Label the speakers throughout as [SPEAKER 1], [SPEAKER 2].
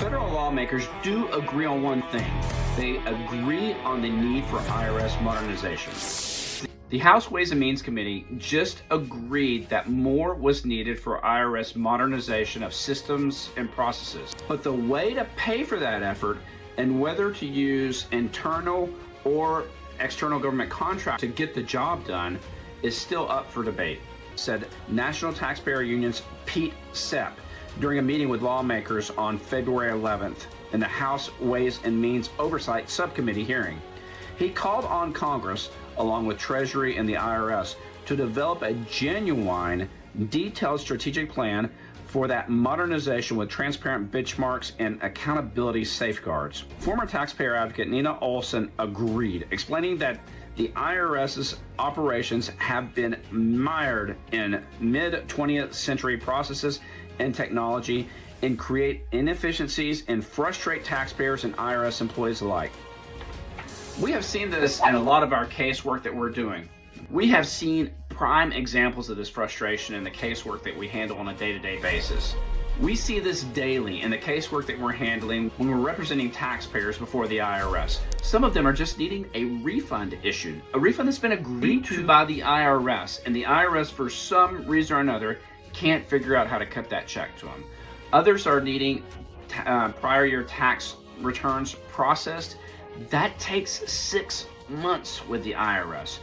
[SPEAKER 1] Federal lawmakers do agree on one thing. They agree on the need for IRS modernization. The House Ways and Means Committee just agreed that more was needed for IRS modernization of systems and processes. But the way to pay for that effort and whether to use internal or external government contract to get the job done is still up for debate, said National Taxpayer Union's Pete Sepp during a meeting with lawmakers on February 11th in the House Ways and Means Oversight Subcommittee hearing. He called on Congress, along with Treasury and the IRS, to develop a genuine, detailed strategic plan for that modernization with transparent benchmarks and accountability safeguards. Former taxpayer advocate Nina Olson agreed, explaining that the IRS's operations have been mired in mid-20th century processes and technology and create inefficiencies and frustrate taxpayers and IRS employees alike. We have seen this in a lot of our casework that we're doing. We have seen prime examples of this frustration in the casework that we handle on a day-to-day basis. We see this daily in the casework that we're handling when we're representing taxpayers before the IRS. Some of them are just needing a refund issued, a refund that's been agreed to by the IRS, and the IRS, for some reason or another, can't figure out how to cut that check to them. Others are needing prior year tax returns processed. That takes 6 months with the IRS.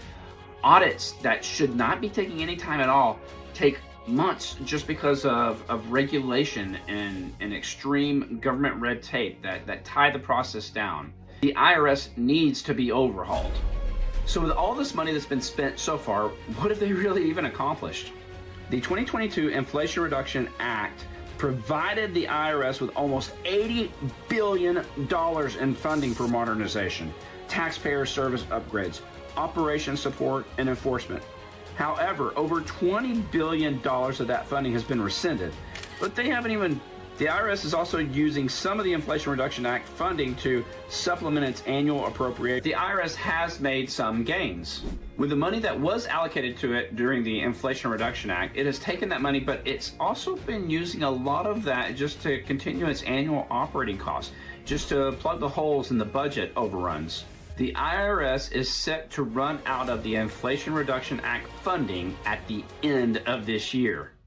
[SPEAKER 1] Audits that should not be taking any time at all take months just because of regulation and extreme government red tape that tie the process down. The IRS needs to be overhauled. So with all this money that's been spent so far, what have they really even accomplished? The 2022 Inflation Reduction Act provided the IRS with almost $80 billion in funding for modernization, taxpayer service upgrades, operation support, and enforcement. However, over $20 billion of that funding has been rescinded, but the IRS is also using some of the Inflation Reduction Act funding to supplement its annual appropriation. The IRS has made some gains. With the money that was allocated to it during the Inflation Reduction Act, it has taken that money, but it's also been using a lot of that just to continue its annual operating costs, just to plug the holes in the budget overruns. The IRS is set to run out of the Inflation Reduction Act funding at the end of this year.